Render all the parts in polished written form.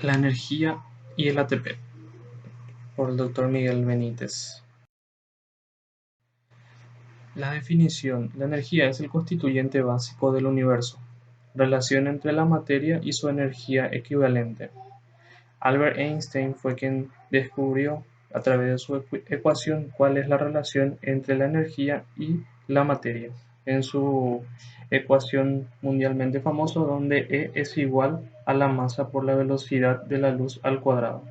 La energía y el ATP, por el Dr. Miguel Benítez. La definición: la energía es el constituyente básico del universo, relación entre la materia y su energía equivalente. Albert Einstein fue quien descubrió a través de su ecuación cuál es la relación entre la energía y la materia, en su ecuación mundialmente famosa donde E es igual a la masa por la velocidad de la luz al cuadrado.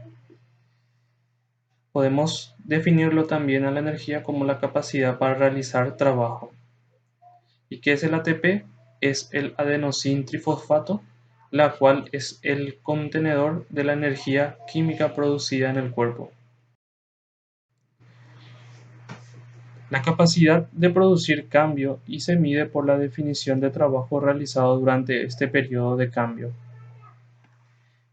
Podemos definirlo también a la energía como la capacidad para realizar trabajo. ¿Y qué es el ATP? Es el adenosín trifosfato, la cual es el contenedor de la energía química producida en el cuerpo. La capacidad de producir cambio y se mide por la definición de trabajo realizado durante este periodo de cambio.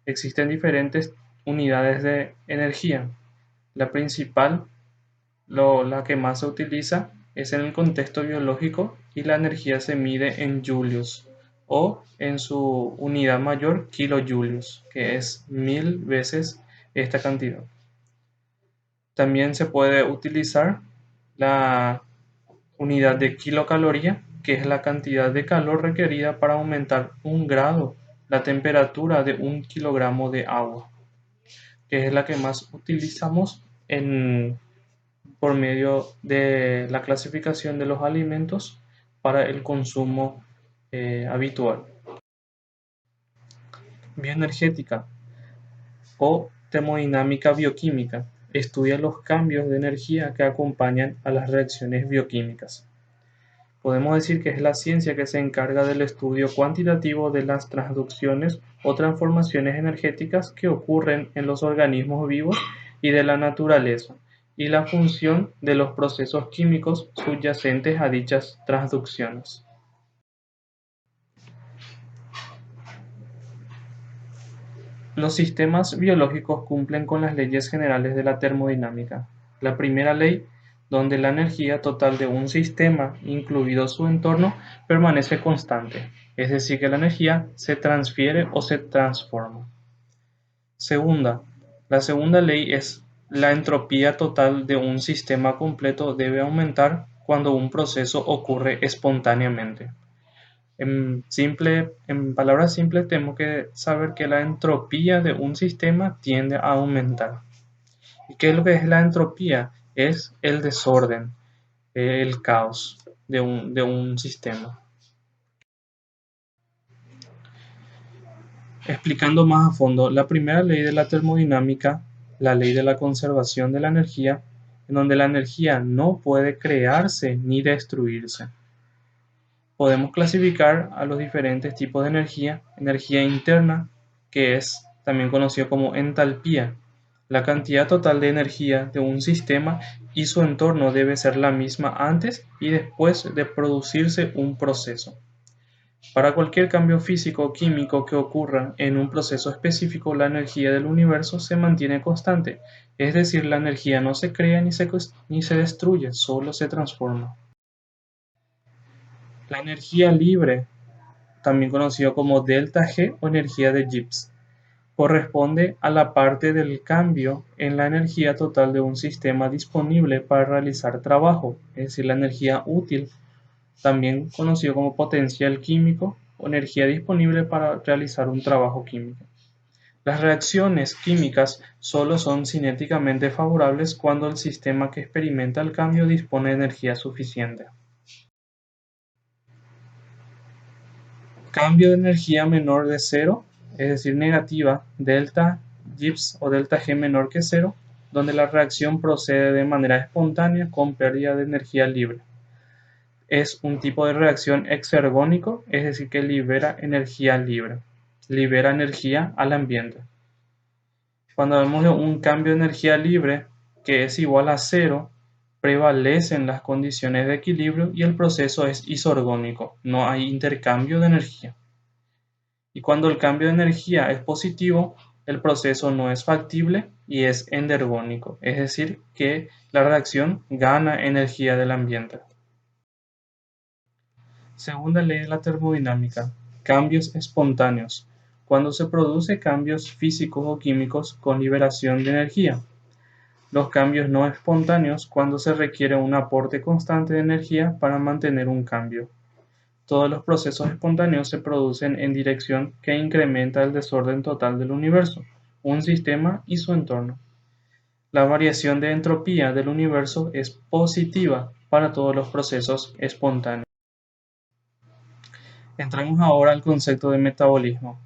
Existen diferentes unidades de energía. La principal, la que más se utiliza, es en el contexto biológico y la energía se mide en julios o en su unidad mayor, kilojulios, que es 1000 veces esta cantidad. También se puede utilizar la unidad de kilocaloría, que es la cantidad de calor requerida para aumentar 1 grado la temperatura de 1 kilogramo de agua, que es la que más utilizamos por medio de la clasificación de los alimentos para el consumo habitual. Bioenergética o termodinámica bioquímica estudia los cambios de energía que acompañan a las reacciones bioquímicas. Podemos decir que es la ciencia que se encarga del estudio cuantitativo de las transducciones o transformaciones energéticas que ocurren en los organismos vivos y de la naturaleza, y la función de los procesos químicos subyacentes a dichas transducciones. Los sistemas biológicos cumplen con las leyes generales de la termodinámica. La primera ley, donde la energía total de un sistema, incluido su entorno, permanece constante, es decir, que la energía se transfiere o se transforma. La segunda ley es la entropía total de un sistema completo debe aumentar cuando un proceso ocurre espontáneamente. En palabras simples, tenemos que saber que la entropía de un sistema tiende a aumentar. ¿Y qué es lo que es la entropía? Es el desorden, el caos de un sistema. Explicando más a fondo, la primera ley de la termodinámica, la ley de la conservación de la energía, en donde la energía no puede crearse ni destruirse. Podemos clasificar a los diferentes tipos de energía: energía interna, que es también conocido como entalpía. La cantidad total de energía de un sistema y su entorno debe ser la misma antes y después de producirse un proceso. Para cualquier cambio físico o químico que ocurra en un proceso específico, la energía del universo se mantiene constante, es decir, la energía no se crea ni se destruye, solo se transforma. La energía libre, también conocido como delta G o energía de Gibbs, corresponde a la parte del cambio en la energía total de un sistema disponible para realizar trabajo, es decir, la energía útil, también conocido como potencial químico o energía disponible para realizar un trabajo químico. Las reacciones químicas solo son cinéticamente favorables cuando el sistema que experimenta el cambio dispone de energía suficiente. Cambio de energía menor de cero, es decir, negativa, delta Gibbs o delta G menor que cero, donde la reacción procede de manera espontánea con pérdida de energía libre. Es un tipo de reacción exergónico, es decir, que libera energía libre, libera energía al ambiente. Cuando vemos un cambio de energía libre que es igual a cero, prevalecen las condiciones de equilibrio y el proceso es isorgónico, no hay intercambio de energía. Y cuando el cambio de energía es positivo, el proceso no es factible y es endergónico, es decir, que la reacción gana energía del ambiente. Segunda ley de la termodinámica: cambios espontáneos. cuando se produce cambios físicos o químicos con liberación de energía. Los cambios no espontáneos cuando se requiere un aporte constante de energía para mantener un cambio. Todos los procesos espontáneos se producen en dirección que incrementa el desorden total del universo, un sistema y su entorno. La variación de entropía del universo es positiva para todos los procesos espontáneos. Entramos ahora al concepto de metabolismo.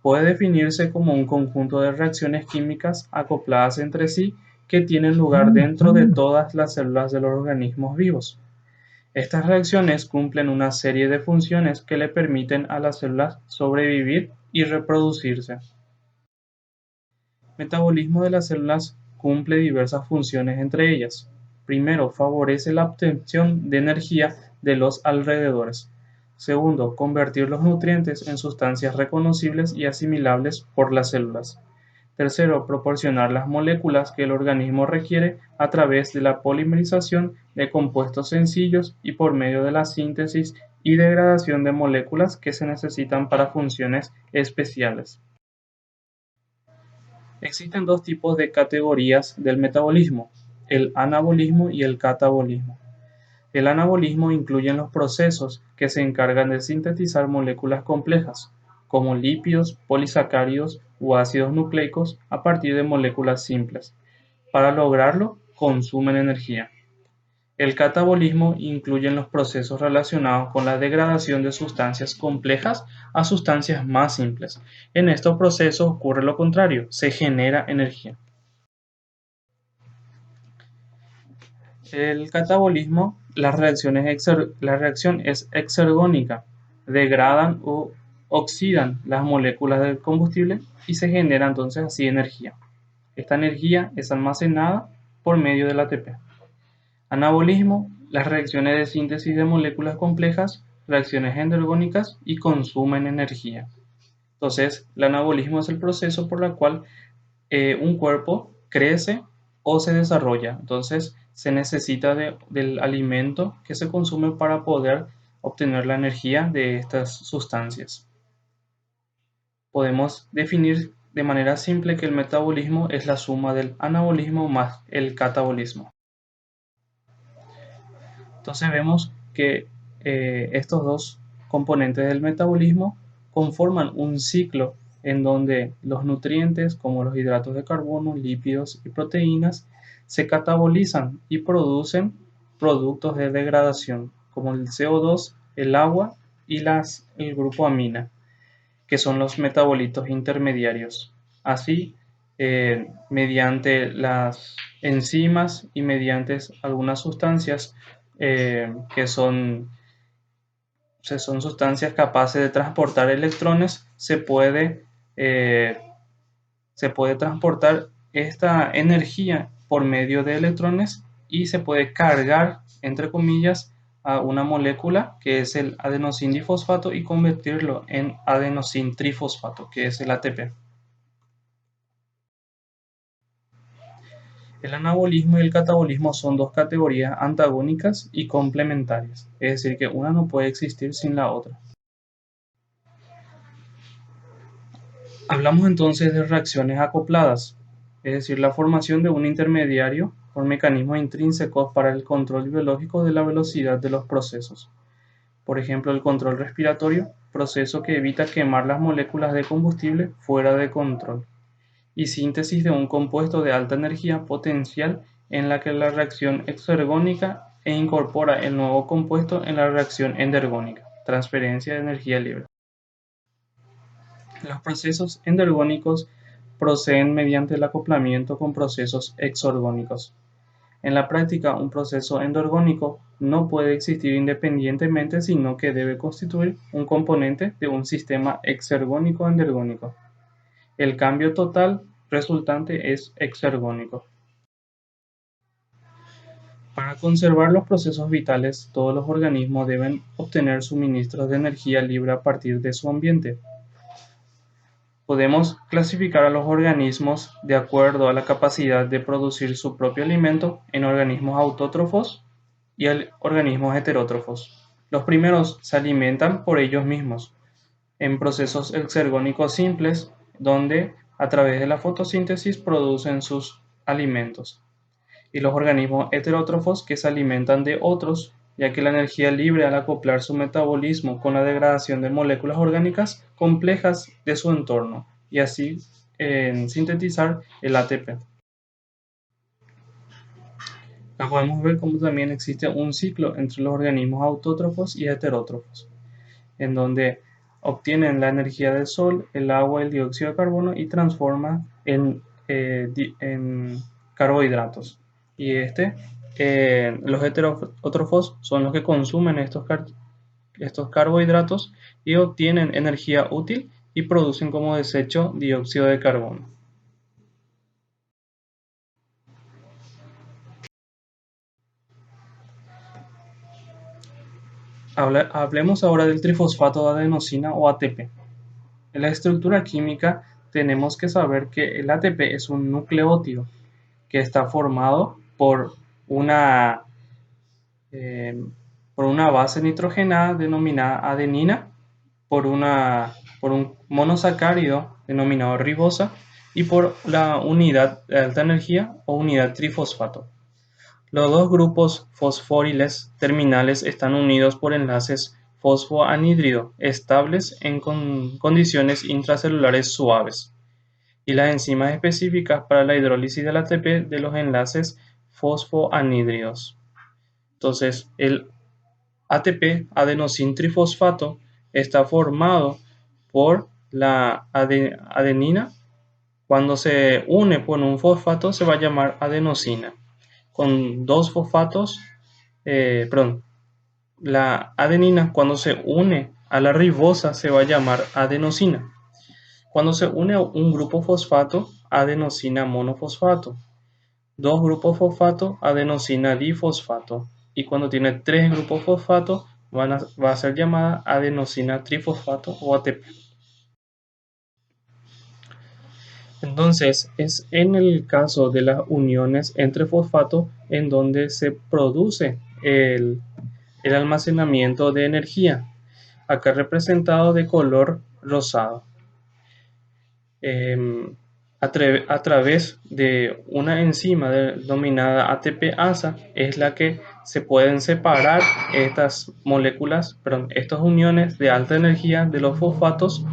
Puede definirse como un conjunto de reacciones químicas acopladas entre sí que tienen lugar dentro de todas las células de los organismos vivos. Estas reacciones cumplen una serie de funciones que le permiten a las células sobrevivir y reproducirse. El metabolismo de las células cumple diversas funciones entre ellas. Primero, favorece la obtención de energía de los alrededores. Segundo, convertir los nutrientes en sustancias reconocibles y asimilables por las células. Tercero, proporcionar las moléculas que el organismo requiere a través de la polimerización de compuestos sencillos y por medio de la síntesis y degradación de moléculas que se necesitan para funciones especiales. Existen dos tipos de categorías del metabolismo, el anabolismo y el catabolismo. El anabolismo incluye los procesos que se encargan de sintetizar moléculas complejas, como lípidos, polisacáridos o ácidos nucleicos a partir de moléculas simples. Para lograrlo, consumen energía. El catabolismo incluye los procesos relacionados con la degradación de sustancias complejas a sustancias más simples. En estos procesos ocurre lo contrario, se genera energía. El catabolismo, la reacción es exergónica, degradan o oxidan las moléculas del combustible y se genera entonces así energía. Esta energía es almacenada por medio del ATP. Anabolismo, las reacciones de síntesis de moléculas complejas, reacciones endergónicas y consumen energía. Entonces, el anabolismo es el proceso por el cual un cuerpo crece o se desarrolla. Entonces, se necesita del alimento que se consume para poder obtener la energía de estas sustancias. Podemos definir de manera simple que el metabolismo es la suma del anabolismo más el catabolismo. Entonces vemos que estos dos componentes del metabolismo conforman un ciclo en donde los nutrientes como los hidratos de carbono, lípidos y proteínas se catabolizan y producen productos de degradación como el CO2, el agua y el grupo amina, que son los metabolitos intermediarios. Así, mediante las enzimas y mediante algunas sustancias que son sustancias capaces de transportar electrones, eh, se puede transportar esta energía por medio de electrones y se puede cargar, entre comillas, a una molécula que es el adenosín difosfato y convertirlo en adenosín trifosfato, que es el ATP. El anabolismo y el catabolismo son dos categorías antagónicas y complementarias, es decir, que una no puede existir sin la otra. Hablamos entonces de reacciones acopladas, es decir, la formación de un intermediario por mecanismos intrínsecos para el control biológico de la velocidad de los procesos. Por ejemplo, el control respiratorio, proceso que evita quemar las moléculas de combustible fuera de control, y síntesis de un compuesto de alta energía potencial en la que la reacción exergónica e incorpora el nuevo compuesto en la reacción endergónica, transferencia de energía libre. Los procesos endergónicos proceden mediante el acoplamiento con procesos exorgónicos. En la práctica, un proceso endergónico no puede existir independientemente, sino que debe constituir un componente de un sistema exergónico-endergónico. El cambio total resultante es exergónico. Para conservar los procesos vitales, todos los organismos deben obtener suministros de energía libre a partir de su ambiente. Podemos clasificar a los organismos de acuerdo a la capacidad de producir su propio alimento en organismos autótrofos y organismos heterótrofos. Los primeros se alimentan por ellos mismos, en procesos exergónicos simples, donde a través de la fotosíntesis producen sus alimentos, y los organismos heterótrofos que se alimentan de otros, ya que la energía libre al acoplar su metabolismo con la degradación de moléculas orgánicas complejas de su entorno, y así sintetizar el ATP. Acá podemos ver cómo también existe un ciclo entre los organismos autótrofos y heterótrofos, en donde obtienen la energía del sol, el agua, el dióxido de carbono y transforman en carbohidratos. Y los heterótrofos son los que consumen estos carbohidratos y obtienen energía útil y producen como desecho dióxido de carbono. Hablemos ahora del trifosfato de adenosina o ATP. En la estructura química tenemos que saber que el ATP es un nucleótido que está formado una, eh, por una base nitrogenada denominada adenina, por un monosacárido denominado ribosa y por la unidad de alta energía o unidad trifosfato. Los dos grupos fosforiles terminales están unidos por enlaces fosfoanhídrido estables en condiciones intracelulares suaves, y las enzimas específicas para la hidrólisis del ATP de los enlaces fosfoanhídridos. Entonces, el ATP, adenosín trifosfato, está formado por la adenina. Cuando se une con un fosfato se va a llamar adenosina. Con dos fosfatos, perdón, la adenina cuando se une a la ribosa se va a llamar adenosina. Cuando se une a un grupo fosfato, adenosina monofosfato. Dos grupos fosfato, adenosina difosfato. Y cuando tiene tres grupos fosfato, va a ser llamada adenosina trifosfato o ATP. Entonces, es en el caso de las uniones entre fosfato en donde se produce el almacenamiento de energía, acá representado de color rosado. A través de una enzima denominada ATPasa es la que se pueden separar estas moléculas, perdón, estas uniones de alta energía de los fosfatos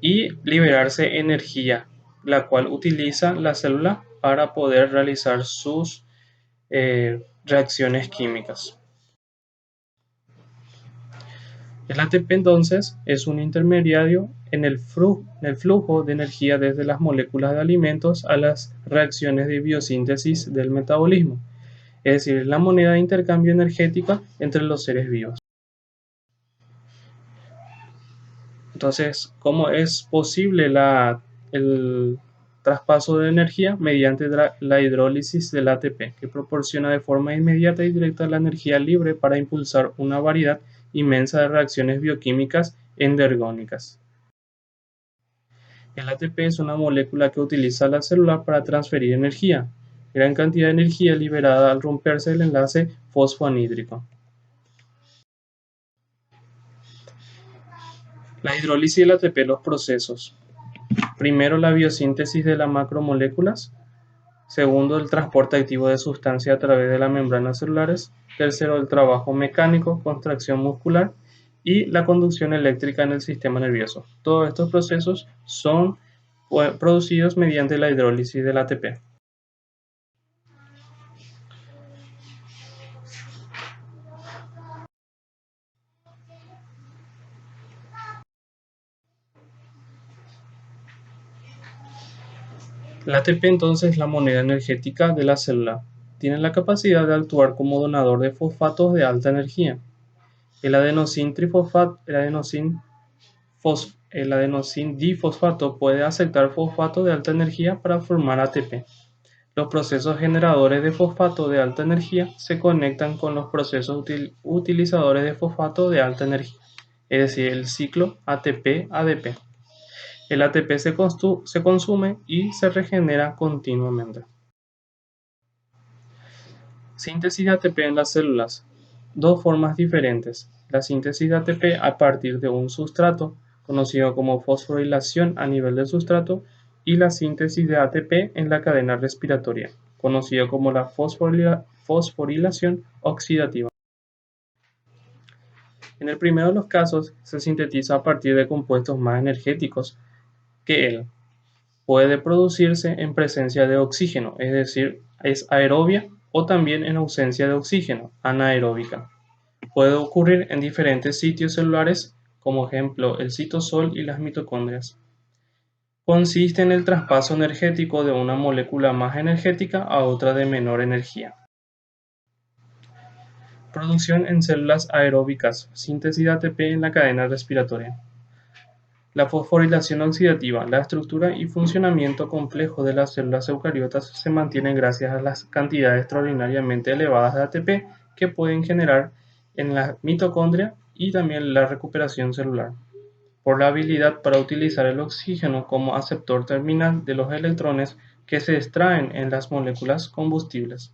y liberarse energía, la cual utiliza la célula para poder realizar sus reacciones químicas. El ATP entonces es un intermediario en el flujo de energía desde las moléculas de alimentos a las reacciones de biosíntesis del metabolismo, es decir, la moneda de intercambio energética entre los seres vivos. Entonces, ¿cómo es posible el traspaso de energía? Mediante la hidrólisis del ATP, que proporciona de forma inmediata y directa la energía libre para impulsar una variedad inmensa de reacciones bioquímicas endergónicas. El ATP es una molécula que utiliza la célula para transferir energía, gran cantidad de energía liberada al romperse el enlace fosfoanhídrico. La hidrólisis del ATP, los procesos. Primero, la biosíntesis de las macromoléculas. Segundo, el transporte activo de sustancias a través de las membranas celulares. Tercero, el trabajo mecánico, contracción muscular y la conducción eléctrica en el sistema nervioso. Todos estos procesos son producidos mediante la hidrólisis del ATP. El ATP entonces es la moneda energética de la célula. Tiene la capacidad de actuar como donador de fosfatos de alta energía. El adenosín trifosfato, el adenosín difosfato puede aceptar fosfato de alta energía para formar ATP. Los procesos generadores de fosfato de alta energía se conectan con los procesos utilizadores de fosfato de alta energía, es decir, el ciclo ATP-ADP. El ATP se consume y se regenera continuamente. Síntesis de ATP en las células. Dos formas diferentes. La síntesis de ATP a partir de un sustrato conocido como fosforilación a nivel del sustrato, y la síntesis de ATP en la cadena respiratoria, conocido como la fosforilación oxidativa. En el primero de los casos, se sintetiza a partir de compuestos más energéticos que él. Puede producirse en presencia de oxígeno, es decir, es aerobia, o también en ausencia de oxígeno, anaeróbica. Puede ocurrir en diferentes sitios celulares, como ejemplo el citosol y las mitocondrias. Consiste en el traspaso energético de una molécula más energética a otra de menor energía. Producción en células aeróbicas, síntesis de ATP en la cadena respiratoria. La fosforilación oxidativa, la estructura y funcionamiento complejo de las células eucariotas se mantienen gracias a las cantidades extraordinariamente elevadas de ATP que pueden generar en la mitocondria y también la recuperación celular, por la habilidad para utilizar el oxígeno como aceptor terminal de los electrones que se extraen en las moléculas combustibles.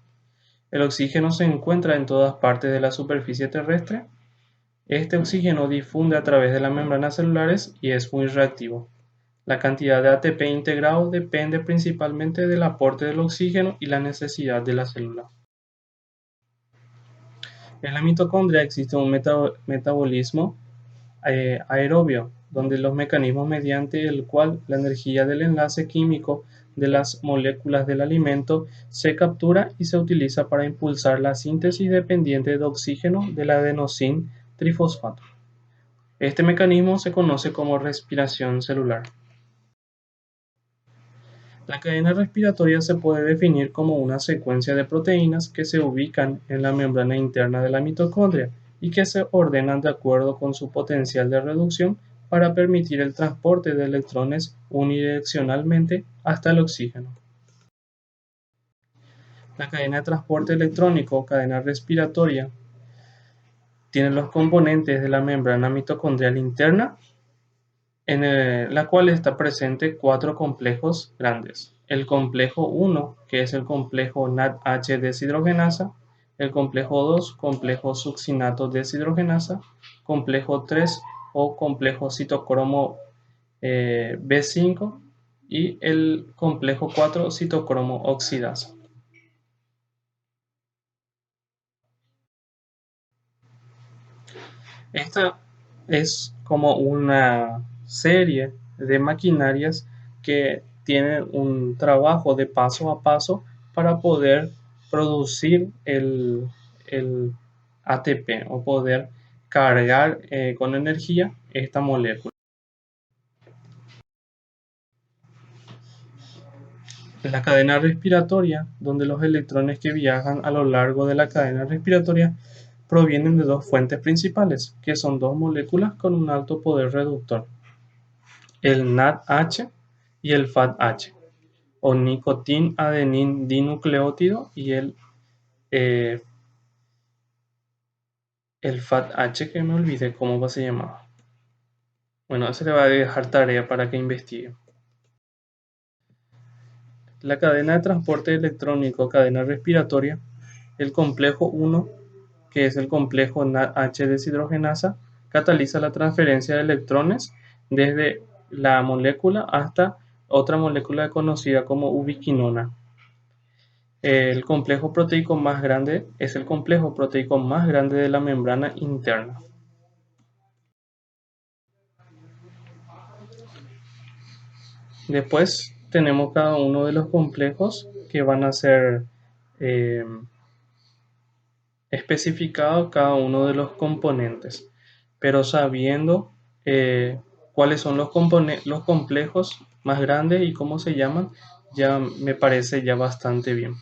El oxígeno se encuentra en todas partes de la superficie terrestre. Este oxígeno difunde a través de las membranas celulares y es muy reactivo. La cantidad de ATP integrado depende principalmente del aporte del oxígeno y la necesidad de la célula. En la mitocondria existe un metabolismo aerobio, donde los mecanismos mediante el cual la energía del enlace químico de las moléculas del alimento se captura y se utiliza para impulsar la síntesis dependiente de oxígeno del adenosín trifosfato. Este mecanismo se conoce como respiración celular. La cadena respiratoria se puede definir como una secuencia de proteínas que se ubican en la membrana interna de la mitocondria y que se ordenan de acuerdo con su potencial de reducción para permitir el transporte de electrones unidireccionalmente hasta el oxígeno. La cadena de transporte electrónico o cadena respiratoria tiene los componentes de la membrana mitocondrial interna, en la cual está presente 4 complejos grandes. El complejo 1, que es el complejo NADH deshidrogenasa, el complejo 2, complejo succinato deshidrogenasa, complejo 3 o complejo citocromo B5 y el complejo 4, citocromo oxidasa. Esta es como una serie de maquinarias que tienen un trabajo de paso a paso para poder producir el ATP o poder cargar con energía esta molécula. La cadena respiratoria, donde los electrones que viajan a lo largo de la cadena respiratoria provienen de dos fuentes principales, que son dos moléculas con un alto poder reductor, el NADH y el FADH, o nicotin adenin dinucleótido y el FADH, que me olvidé cómo se llamaba. Bueno, se le va a dejar tarea para que investigue. La cadena de transporte electrónico, cadena respiratoria, el complejo 1, que es el complejo NADH deshidrogenasa, cataliza la transferencia de electrones desde la molécula hasta otra molécula conocida como ubiquinona. El complejo proteico más grande es el complejo proteico más grande de la membrana interna. Después tenemos cada uno de los complejos que van a ser especificados cada uno de los componentes, pero sabiendo cuáles son los complejos más grandes y cómo se llaman, ya me parece ya bastante bien.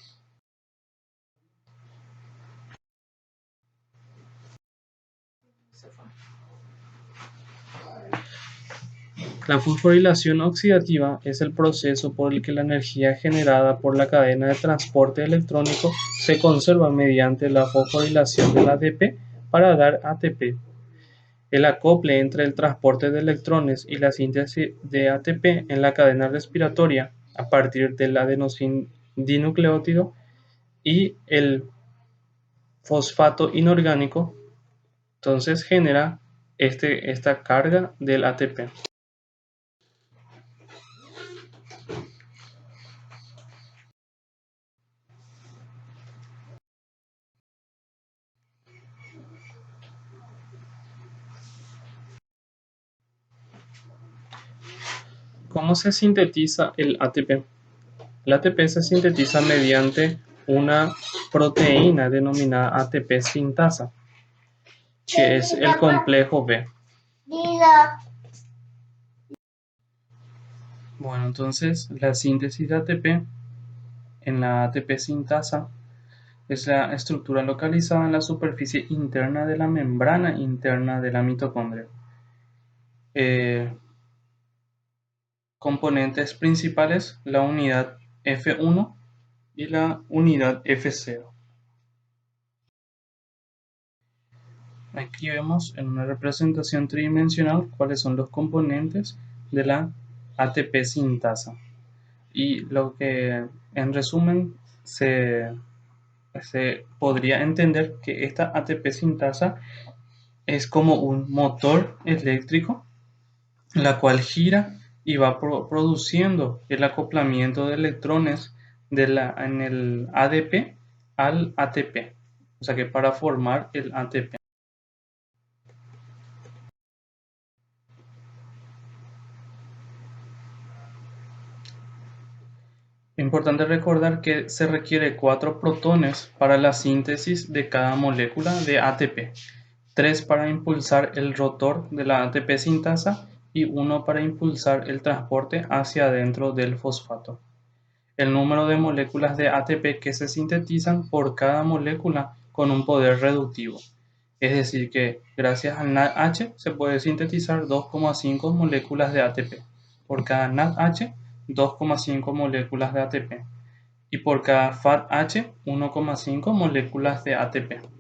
La fosforilación oxidativa es el proceso por el que la energía generada por la cadena de transporte electrónico se conserva mediante la fosforilación del ADP para dar ATP. El acople entre el transporte de electrones y la síntesis de ATP en la cadena respiratoria a partir del adenosín dinucleótido y el fosfato inorgánico, entonces genera esta carga del ATP. ¿Cómo se sintetiza el ATP? El ATP se sintetiza mediante una proteína denominada ATP sintasa, que es el complejo B. Bueno, entonces la síntesis de ATP en la ATP sintasa es la estructura localizada en la superficie interna de la membrana interna de la mitocondria. Componentes principales: la unidad F1 y la unidad F0. Aquí vemos en una representación tridimensional cuáles son los componentes de la ATP sintasa. Y lo que en resumen se podría entender que esta ATP sintasa es como un motor eléctrico, la cual gira y va produciendo el acoplamiento de electrones en el ADP al ATP, o sea que para formar el ATP. Importante recordar que se requiere 4 protones para la síntesis de cada molécula de ATP, 3 para impulsar el rotor de la ATP sintasa y 1 para impulsar el transporte hacia adentro del fosfato. El número de moléculas de ATP que se sintetizan por cada molécula con un poder reductivo. Es decir que gracias al NADH se puede sintetizar 2,5 moléculas de ATP. Por cada NADH, 2,5 moléculas de ATP. Y por cada FADH, 1,5 moléculas de ATP.